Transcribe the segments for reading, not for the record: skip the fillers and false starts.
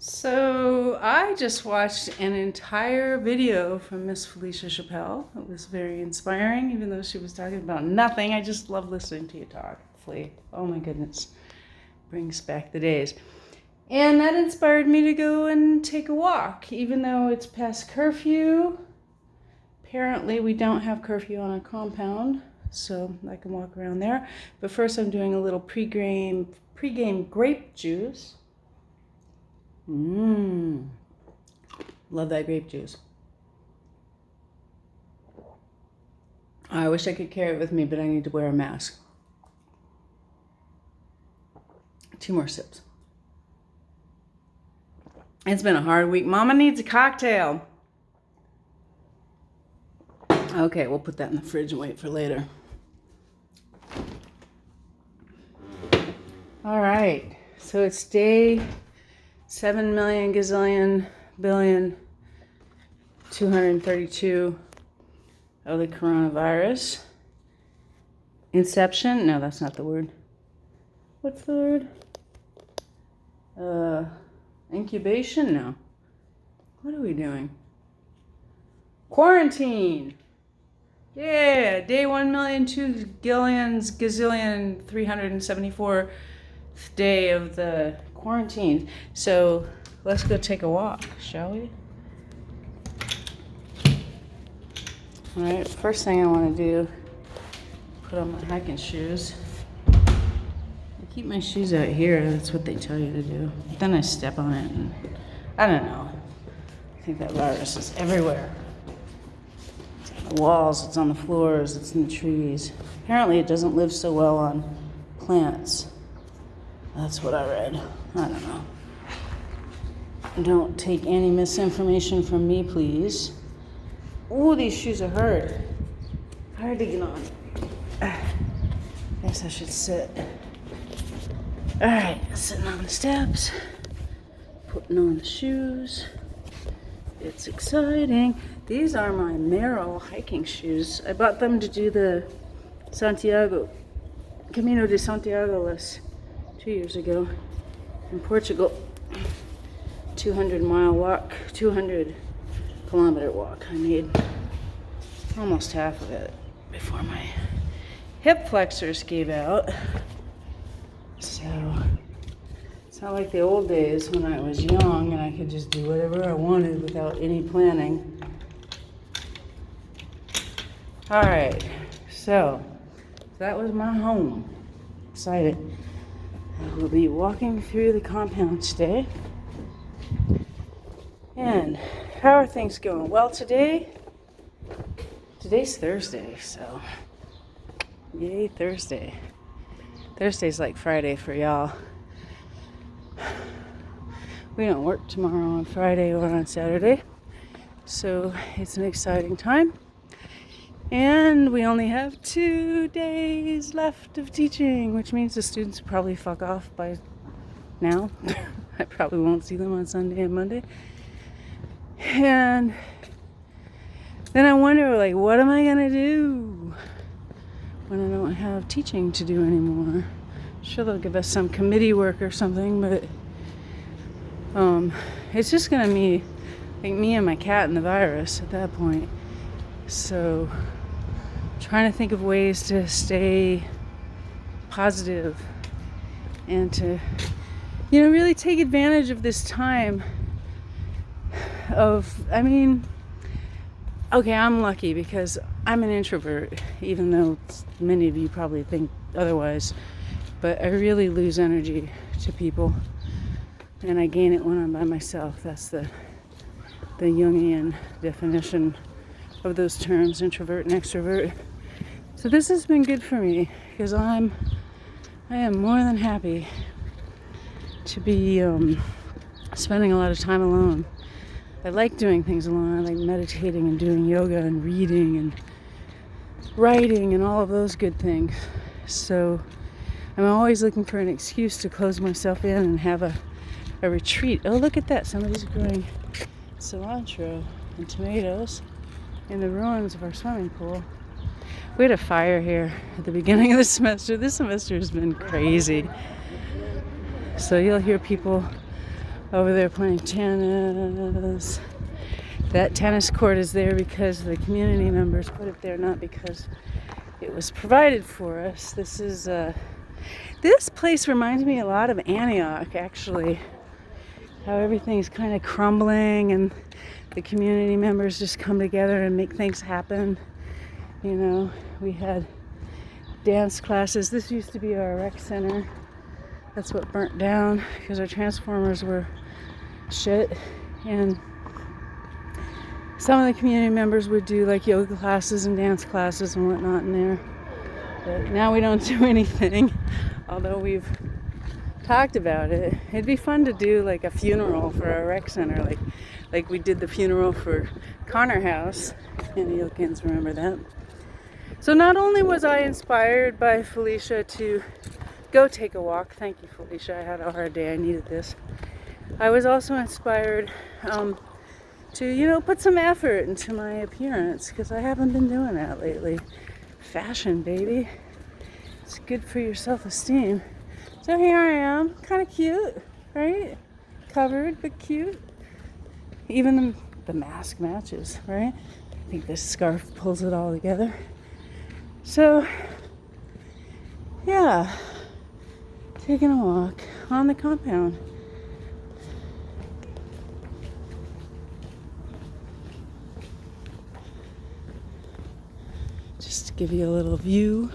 So I just watched an entire video from Miss Felicia Chappelle. It was very inspiring, even though she was talking about nothing. I just love listening to you talk, Flea. Oh my goodness. Brings back the days. And that inspired me to go and take a walk, even though it's past curfew. Apparently we don't have curfew on our compound, so I can walk around there. But first I'm doing a little pregame grape juice. Love that grape juice. I wish I could carry it with me, but I need to wear a mask. 2 more sips. It's been a hard week. Mama needs a cocktail. Okay, we'll put that in the fridge and wait for later. All right, so it's day 7 million gazillion billion 232 of the coronavirus. Inception? No, that's not the word. What's the word? Incubation? No. What are we doing? Quarantine! Yeah, day 1 million 2 gillions gazillion 374th day of the quarantine. So let's go take a walk, shall we? All right, first thing I want to do, put on my hiking shoes. I keep my shoes out here, that's what they tell you to do. But then I step on it and I don't know. I think that virus is everywhere. It's on the walls, it's on the floors, it's in the trees. Apparently it doesn't live so well on plants. That's what I read. I don't know. Don't take any misinformation from me, please. Ooh, these shoes are hard. Hard to get on. Guess I should sit. All right, sitting on the steps, putting on the shoes. It's exciting. These are my Merrell hiking shoes. I bought them to do the Camino de Santiago list 2 years ago in Portugal. 200-mile walk, 200-kilometer walk. I made almost half of it before my hip flexors gave out. So it's not like the old days when I was young and I could just do whatever I wanted without any planning. All right, so that was my home. Excited. I will be walking through the compound today. And how are things going? Well, today's Thursday, so yay, Thursday. Thursday's like Friday for y'all. We don't work tomorrow on Friday or on Saturday, so it's an exciting time. And we only have 2 days left of teaching, which means the students will probably fuck off by now. I probably won't see them on Sunday and Monday. And then I wonder, like, what am I gonna do when I don't have teaching to do anymore? Sure, they'll give us some committee work or something, but it's just gonna be like me and my cat and the virus at that point. So trying to think of ways to stay positive and to, really take advantage of this time I'm lucky because I'm an introvert, even though many of you probably think otherwise, but I really lose energy to people and I gain it when I'm by myself. That's the Jungian definition of those terms, introvert and extrovert. So this has been good for me because I am more than happy to be spending a lot of time alone. I like doing things alone. I like meditating and doing yoga and reading and writing and all of those good things. So I'm always looking for an excuse to close myself in and have a retreat. Oh, look at that. Somebody's growing cilantro and tomatoes in the ruins of our swimming pool. We had a fire here at the beginning of the semester. This semester has been crazy. So you'll hear people over there playing tennis. That tennis court is there because the community members put it there, not because it was provided for us. This place reminds me a lot of Antioch, actually. How everything's kind of crumbling and the community members just come together and make things happen. You know, we had dance classes. This used to be our rec center. That's what burnt down because our transformers were shit. And some of the community members would do like yoga classes and dance classes and whatnot in there. But now we don't do anything, although we've talked about it. It'd be fun to do like a funeral for our rec center, like we did the funeral for Connor House. Any of you kids remember that? So not only was I inspired by Felicia to go take a walk, thank you Felicia, I had a hard day, I needed this. I was also inspired to, you know, put some effort into my appearance because I haven't been doing that lately. Fashion, baby. It's good for your self-esteem. So here I am, kind of cute, right? Covered, but cute. Even the mask matches, right? I think this scarf pulls it all together. So, yeah, taking a walk on the compound. Just to give you a little view.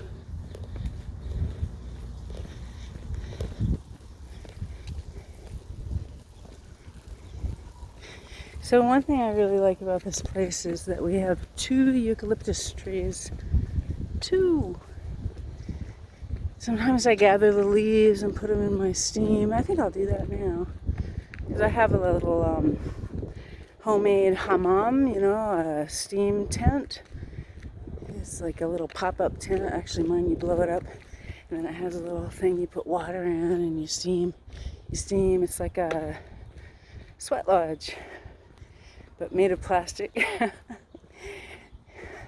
So one thing I really like about this place is that we have 2 eucalyptus trees. 2. Sometimes I gather the leaves and put them in my steam. I think I'll do that now. Because I have a little homemade hammam, you know, a steam tent. It's like a little pop-up tent. Actually, mine, you blow it up. And then it has a little thing you put water in and you steam. It's like a sweat lodge, but made of plastic.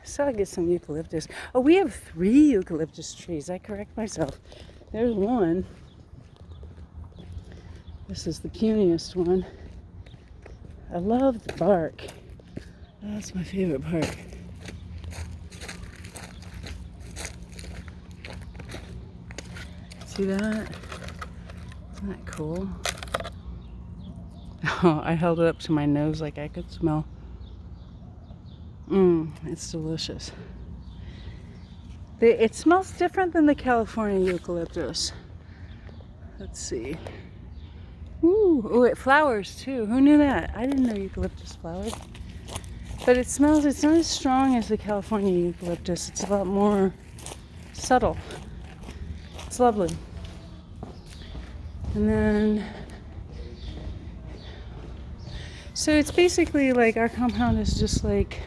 So I'll get some eucalyptus. Oh, we have 3 eucalyptus trees. I correct myself. There's one. This is the cuniest one. I love the bark. That's my favorite part. See that? Isn't that cool? Oh, I held it up to my nose like I could smell. It's delicious. It smells different than the California eucalyptus. Let's see. Ooh, it flowers too. Who knew that? I didn't know eucalyptus flowered. But it smells, it's not as strong as the California eucalyptus. It's a lot more subtle. It's lovely. And then, so it's basically like our compound is just like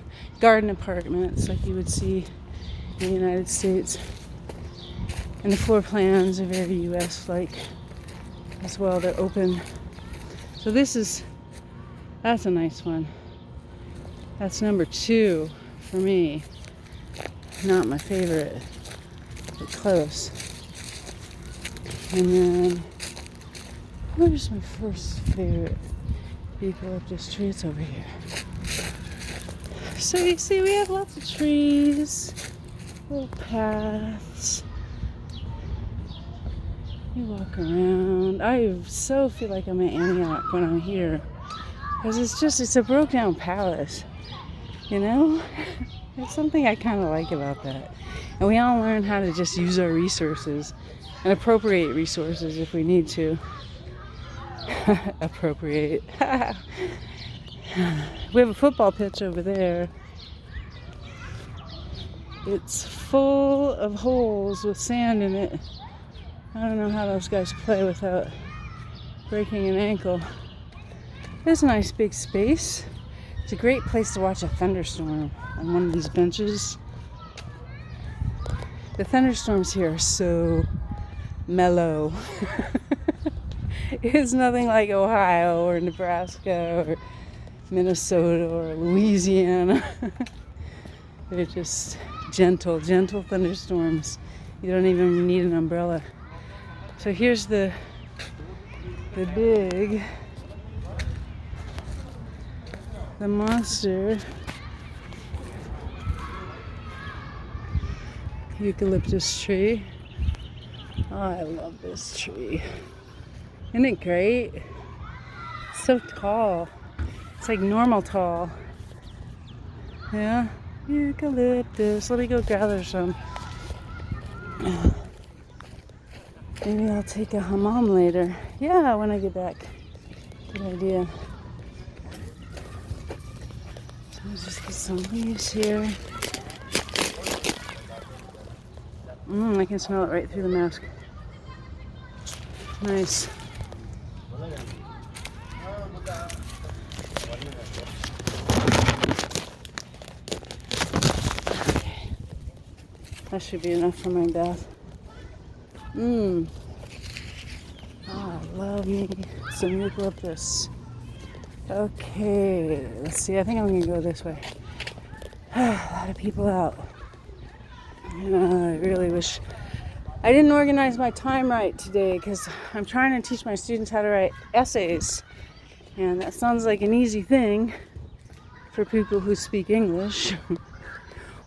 garden apartments like you would see in the United States. And the floor plans are very US-like as well. They're open. So that's a nice one. That's number 2 for me. Not my favorite, but close. And then, where's my first favorite eucalyptus tree? It's over here. So you see, we have lots of trees, little paths. You walk around. I so feel like I'm at Antioch when I'm here. Because it's a broke down palace. You know? There's something I kind of like about that. And we all learn how to just use our resources and appropriate resources if we need to. Appropriate. We have a football pitch over there. It's full of holes with sand in it. I don't know how those guys play without breaking an ankle. It's a nice big space. It's a great place to watch a thunderstorm on one of these benches. The thunderstorms here are so mellow. It's nothing like Ohio or Nebraska or Minnesota or Louisiana. They're just gentle thunderstorms. You don't even need an umbrella. So here's the big the monster eucalyptus tree. Oh, I love this tree. Isn't it great? It's so tall. It's like normal tall. Yeah, eucalyptus. Let me go gather some. Maybe I'll take a hammam later. Yeah, when I get back. Good idea. So I'll just get some leaves here. I can smell it right through the mask. Nice. Okay. That should be enough for my bath. Oh, I love me some eucalyptus. Okay, let's see. I think I'm gonna go this way. A lot of people out. I really wish I didn't organize my time right today because I'm trying to teach my students how to write essays. And that sounds like an easy thing for people who speak English.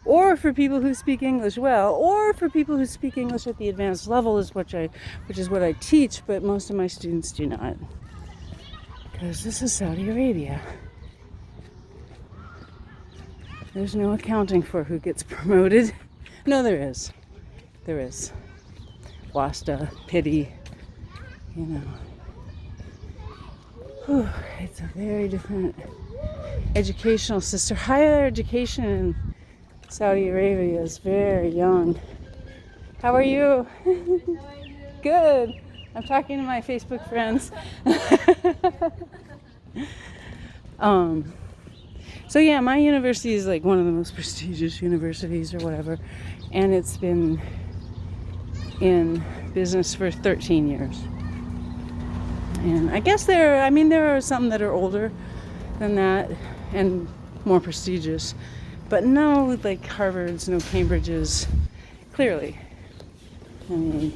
Or for people who speak English well, or for people who speak English at the advanced level, which is what I teach, but most of my students do not. Because this is Saudi Arabia. There's no accounting for who gets promoted. No, there is. There is. Wasta, pity, you know. Whew, it's a very different educational system. Higher education in Saudi Arabia is very young. How are you? How are you? Good. I'm talking to my Facebook friends. So yeah, my university is like one of the most prestigious universities or whatever, and it's been in business for 13 years. And I guess there are some that are older than that and more prestigious, but no like Harvards, no Cambridges, clearly. I mean,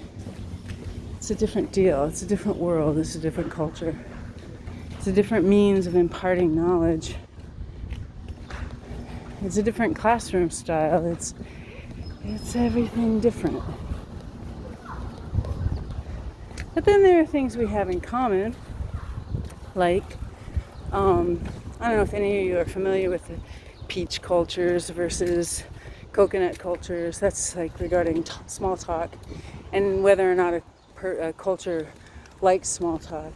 it's a different deal, it's a different world, it's a different culture. It's a different means of imparting knowledge. It's a different classroom style. It's everything different. But then there are things we have in common, like, I don't know if any of you are familiar with the peach cultures versus coconut cultures. That's like regarding small talk and whether or not a culture likes small talk.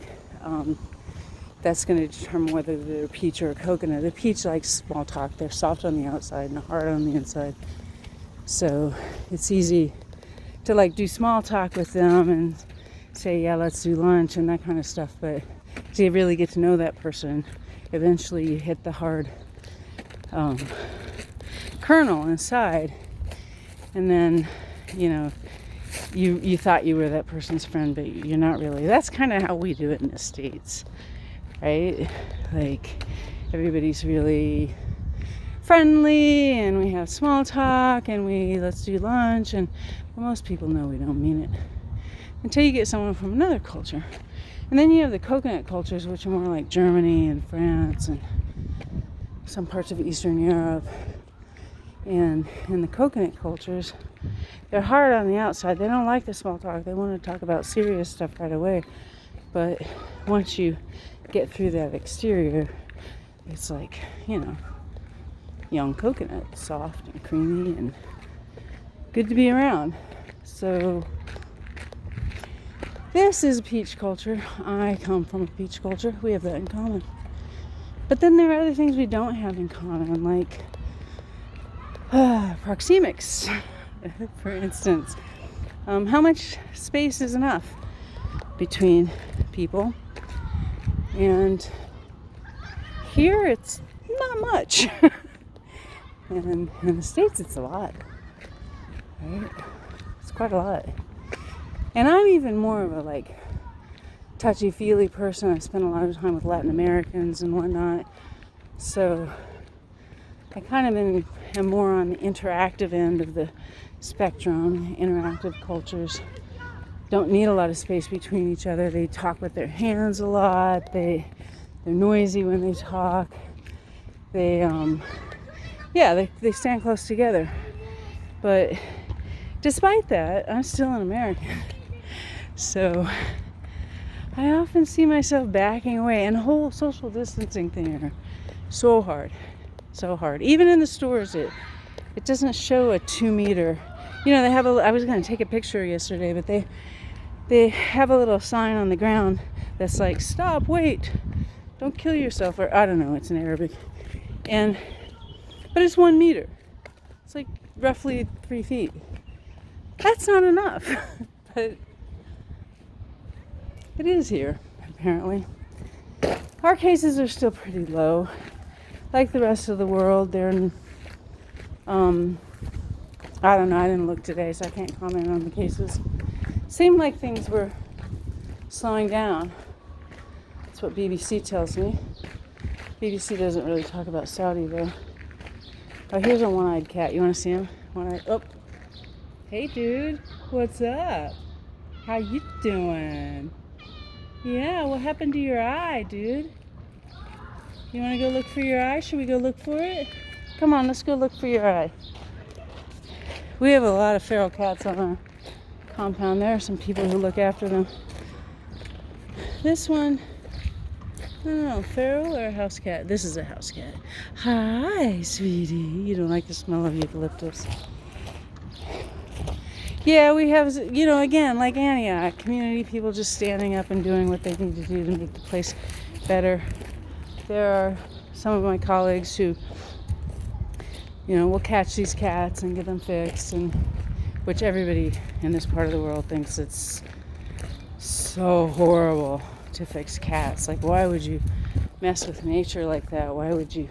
That's going to determine whether they're peach or a coconut. The peach likes small talk. They're soft on the outside and hard on the inside. So it's easy to like do small talk with them and say, yeah, let's do lunch and that kind of stuff. But to you really get to know that person, eventually you hit the hard kernel inside. And then, you know, you thought you were that person's friend, but you're not really. That's kind of how we do it in the States. Right? Like everybody's really friendly and we have small talk and let's do lunch, and most people know we don't mean it until you get someone from another culture. And then you have the coconut cultures, which are more like Germany and France and some parts of Eastern Europe. And in the coconut cultures, they're hard on the outside. They don't like the small talk. They want to talk about serious stuff right away. But once you get through that exterior, it's like, you know, young coconut, soft and creamy and good to be around. So this is peach culture. I come from a peach culture. We have that in common. But then there are other things we don't have in common, like proxemics, for instance. How much space is enough between people? And here it's not much. And in the States it's a lot. Right? It's quite a lot. And I'm even more of a like touchy-feely person. I spend a lot of time with Latin Americans and whatnot. So I kind of am more on the interactive end of the spectrum. Interactive cultures don't need a lot of space between each other. They talk with their hands a lot. They're noisy when they talk. they they stand close together. But despite that, I'm still an American. So I often see myself backing away, and the whole social distancing thing are so hard. Even in the stores, it doesn't show a 2 meter. They have I was going to take a picture yesterday, but they have a little sign on the ground that's like, stop, wait, don't kill yourself, or I don't know, it's in Arabic. But it's 1 meter. It's like roughly 3 feet. That's not enough. But it is here, apparently. Our cases are still pretty low. Like the rest of the world, they're in, I don't know, I didn't look today, so I can't comment on the cases. Seemed like things were slowing down. That's what BBC tells me. BBC doesn't really talk about Saudi, though. Oh, here's a one-eyed cat. You want to see him? One-eyed. Oh. Hey, dude. What's up? How you doing? Yeah, what happened to your eye, dude? You want to go look for your eye? Should we go look for it? Come on, let's go look for your eye. We have a lot of feral cats on our compound. There are some people who look after them. This one, I don't know, feral or a house cat? This is a house cat. Hi, sweetie. You don't like the smell of eucalyptus. Yeah, we have, again, like Antioch, community people just standing up and doing what they need to do to make the place better. There are some of my colleagues who, will catch these cats and get them fixed, and which everybody in this part of the world thinks it's so horrible to fix cats. Like, why would you mess with nature like that? Why would you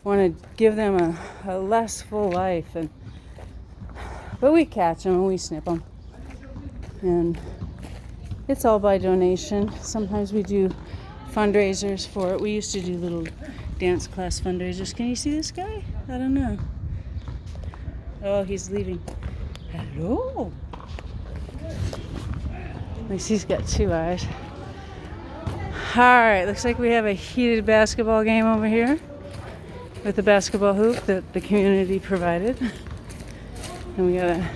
want to give them a less full life? But we catch them and we snip them. And it's all by donation. Sometimes we do fundraisers for it. We used to do little dance class fundraisers. Can you see this guy? I don't know. Oh, he's leaving. Hello. At least he's got 2 eyes. Alright, looks like we have a heated basketball game over here with the basketball hoop that the community provided. And we got a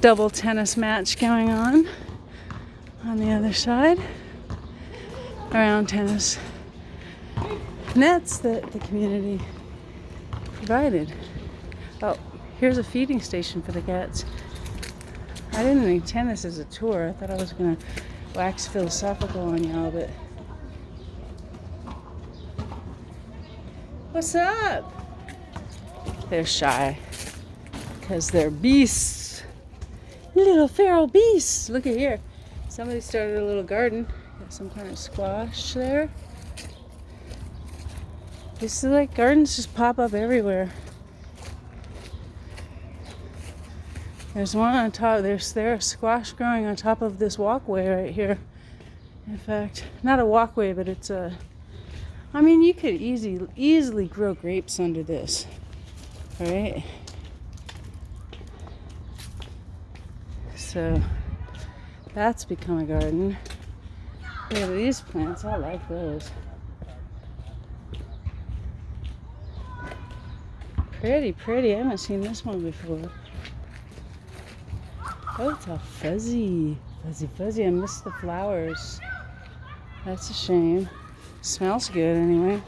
double tennis match going on the other side around tennis nets that the community provided. Oh, here's a feeding station for the cats. I didn't intend this as a tour. I thought I was going to wax philosophical on y'all, but what's up? They're shy because they're beasts, little feral beasts. Look at here, somebody started a little garden. Got some kind of squash there. This is like gardens just pop up everywhere. There's one on top. There's squash growing on top of this walkway right here. In fact, not a walkway, but it's a. I mean, you could easily grow grapes under this, right? So that's become a garden. Look at these plants. I like those. Pretty. I haven't seen this one before. Oh, it's all fuzzy. I miss the flowers. That's a shame. Smells good anyway.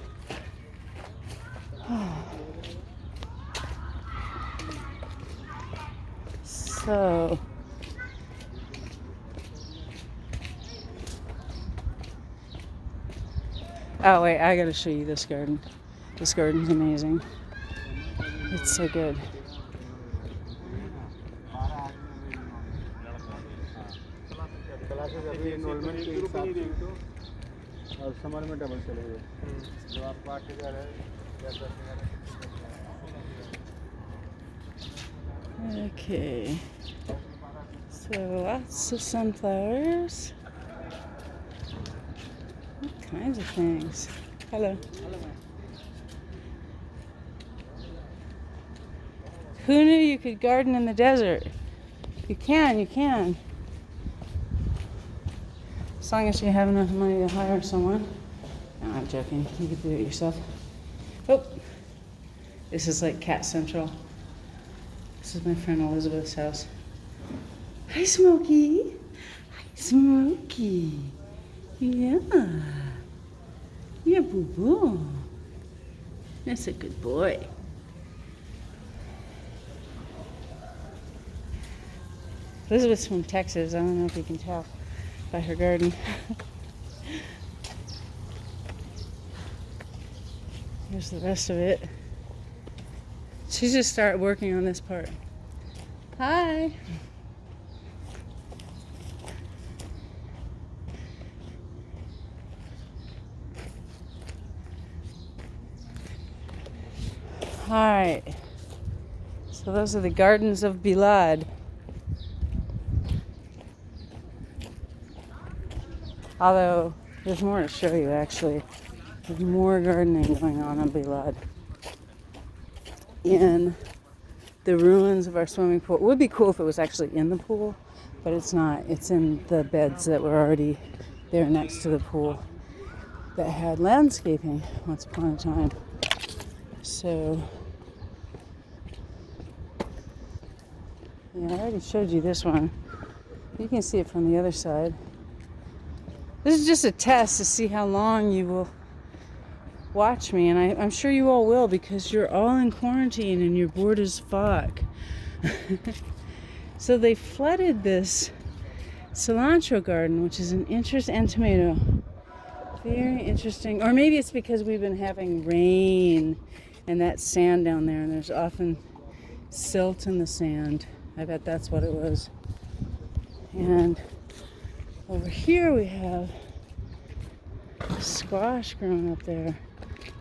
So, oh wait, I gotta show you this garden. This garden's amazing. It's so good. Okay, so lots of sunflowers, all kinds of things. Hello. Who knew you could garden in the desert? You can. As long as you have enough money to hire someone. No, I'm joking. You can do it yourself. Oh, this is like Cat Central. This is my friend Elizabeth's house. Hi, Smokey. Hi, Smokey. Yeah. Yeah, boo-boo. That's a good boy. Elizabeth's from Texas. I don't know if you can tell by her garden. Here's the rest of it. She just started working on this part. Hi. All right. So those are the gardens of Bilad. Although there's more to show you actually. There's more gardening going on Bilad. In the ruins of our swimming pool. It would be cool if it was actually in the pool, but it's not. It's in the beds that were already there next to the pool that had landscaping once upon a time. So, yeah, I already showed you this one. You can see it from the other side. This is just a test to see how long you will watch me, and I'm sure you all will because you're all in quarantine and you're bored as fuck. So they flooded this cilantro garden, which is an interest, and tomato. Very interesting. Or maybe it's because we've been having rain and that sand down there, and there's often silt in the sand. I bet that's what it was. And over here we have squash growing up there.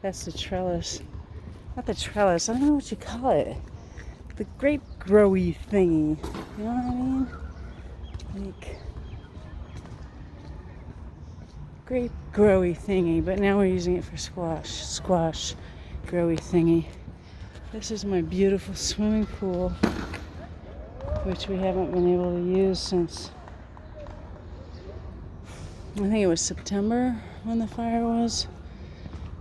That's the trellis. Not the trellis, I don't know what you call it. The grape growy thingy. You know what I mean? Like grape growy thingy, but now we're using it for squash. Squash growy thingy. This is my beautiful swimming pool, which we haven't been able to use since, I think it was September when the fire was.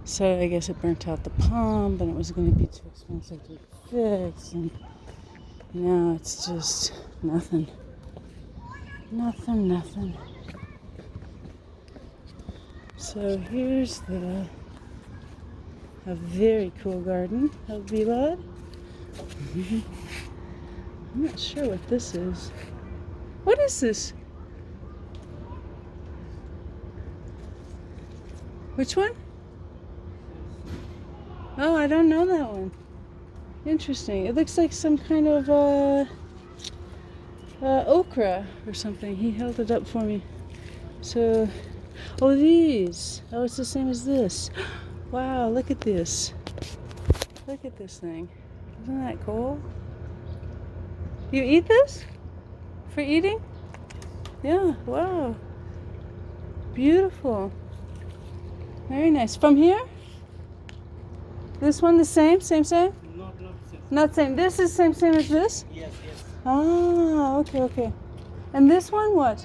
So I guess it burnt out the pump and it was going to be too expensive to fix, and now it's just nothing. Nothing. So here's a very cool garden of Bilad. I'm not sure what this is. What is this? Which one? Oh, I don't know that one. Interesting. It looks like some kind of okra or something. He held it up for me. So, oh, these. Oh, it's the same as this. Wow, look at this. Look at this thing. Isn't that cool? You eat this? For eating? Yeah, wow. Beautiful. Very nice. From here? This one the same? Same? Not same. Not same. This is same as this? Yes. Ah, okay. And this one what?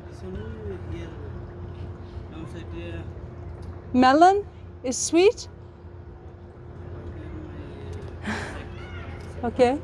This one here, downside Melon? Is sweet? Okay.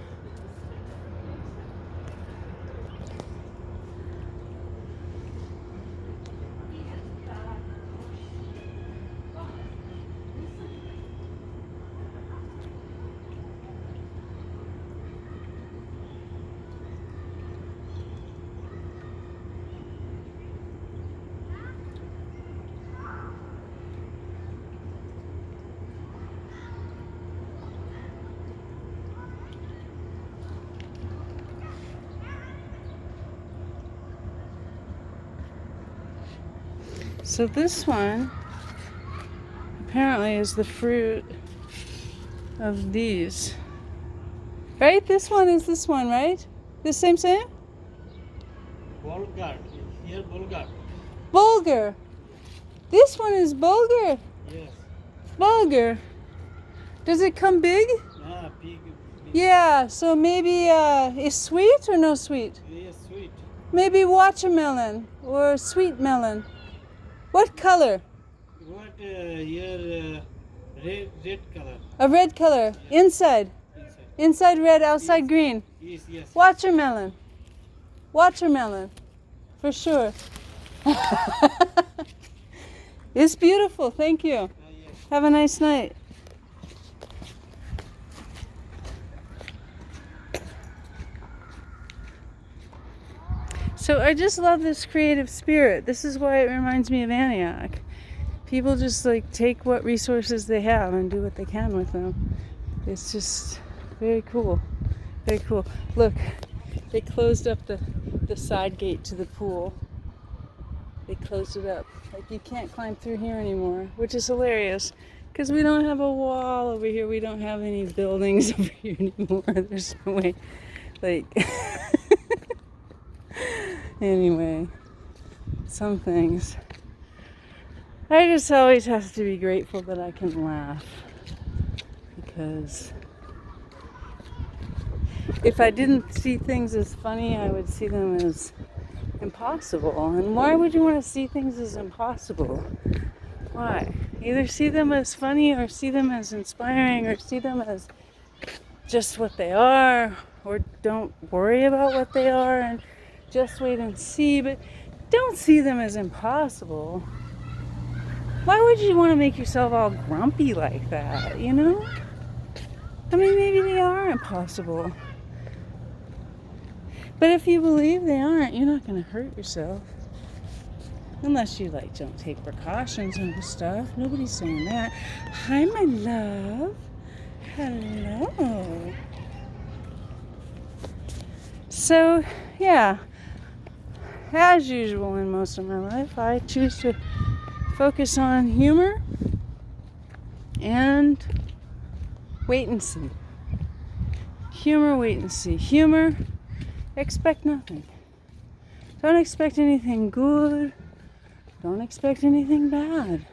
So this one apparently is the fruit of these. Right? This one is this one, right? The same? Bulgur. Here bulgur. Bulgur. This one is bulgur. Yes. Bulgur. Does it come big? Big. Yeah, so maybe is sweet or no sweet? Yes, sweet. Maybe watermelon or sweet melon. What color? What here red color A red color. Inside. inside. Inside red, outside green. Yes. Watermelon. Watermelon. For sure. It's beautiful. Thank you. Yes. Have a nice night. So I just love this creative spirit. This is why it reminds me of Antioch. People just like take what resources they have and do what they can with them. It's just very cool. Very cool. Look, they closed up the side gate to the pool. They closed it up. Like you can't climb through here anymore, which is hilarious because we don't have a wall over here. We don't have any buildings over here anymore. There's no way. Like, anyway, some things. I just always have to be grateful that I can laugh because if I didn't see things as funny, I would see them as impossible. And why would you want to see things as impossible? Why? Either see them as funny or see them as inspiring or see them as just what they are, or don't worry about what they are and just wait and see, but don't see them as impossible. Why would you want to make yourself all grumpy like that, you know? I mean, maybe they are impossible. But if you believe they aren't, you're not going to hurt yourself. Unless you, like, don't take precautions and stuff. Nobody's saying that. Hi, my love. Hello. So, yeah. As usual in most of my life, I choose to focus on humor and wait and see. Humor, wait and see. Humor, expect nothing. Don't expect anything good. Don't expect anything bad.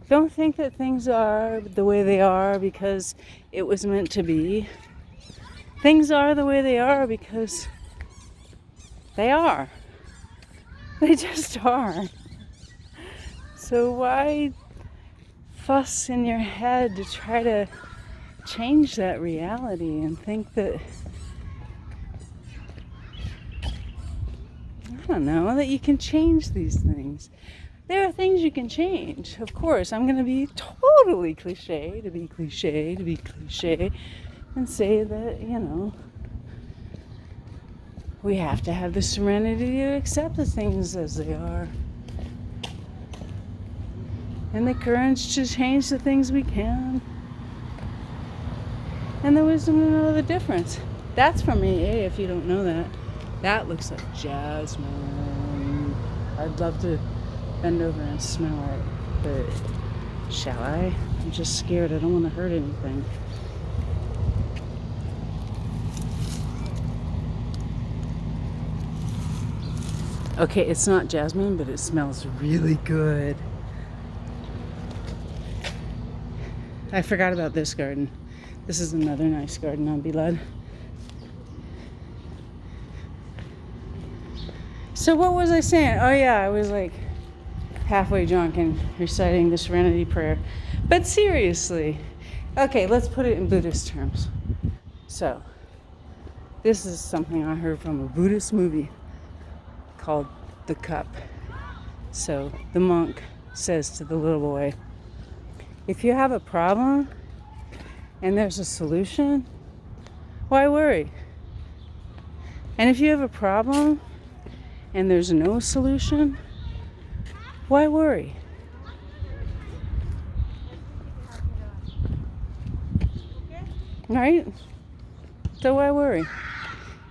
Don't think that things are the way they are because it was meant to be. Things are the way they are because they are. They just are. So why fuss in your head to try to change that reality and think that, I don't know, that you can change these things? There are things you can change. Of course, I'm going to be totally cliche to be cliche and say that, you know, we have to have the serenity to accept the things as they are. And the courage to change the things we can. And the wisdom to know the difference. That's from EA, if you don't know that. That looks like jasmine. I'd love to bend over and smell it, but shall I? I'm just scared. I don't want to hurt anything. Okay, it's not jasmine, but it smells really good. I forgot about this garden. This is another nice garden on Bilad. So what was I saying? Oh yeah, I was like halfway drunk and reciting the Serenity Prayer. But seriously, okay, let's put it in Buddhist terms. So, this is something I heard from a Buddhist movie called The Cup. So, the monk says to the little boy, if you have a problem and there's a solution, why worry? And if you have a problem and there's no solution, why worry? Right? So why worry?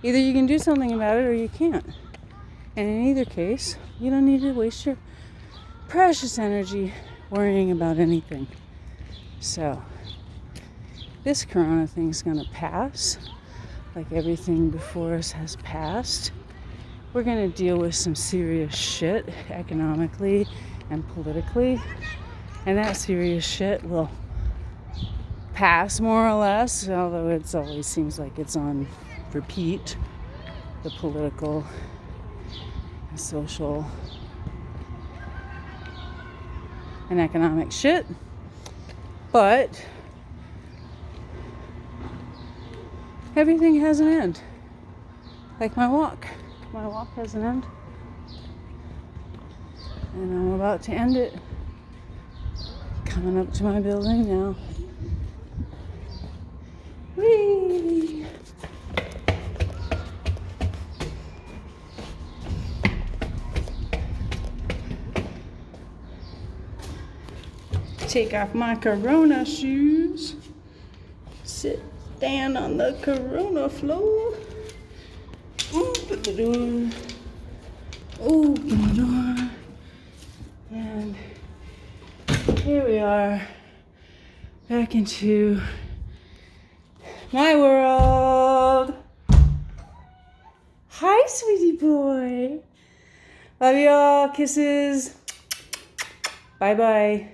Either you can do something about it or you can't. And in either case, you don't need to waste your precious energy worrying about anything. So, this corona thing's gonna pass, like everything before us has passed. We're gonna deal with some serious shit economically and politically, and that serious shit will pass more or less, although it always seems like it's on repeat, the political and social and economic shit. But everything has an end. Like my walk. My walk has an end. And I'm about to end it. Coming up to my building now. Whee! Take off my Corona shoes. Sit down on the Corona floor. Open the door. Open the door. And here we are. Back into my world. Hi, sweetie boy. Love y'all. Kisses. Bye-bye.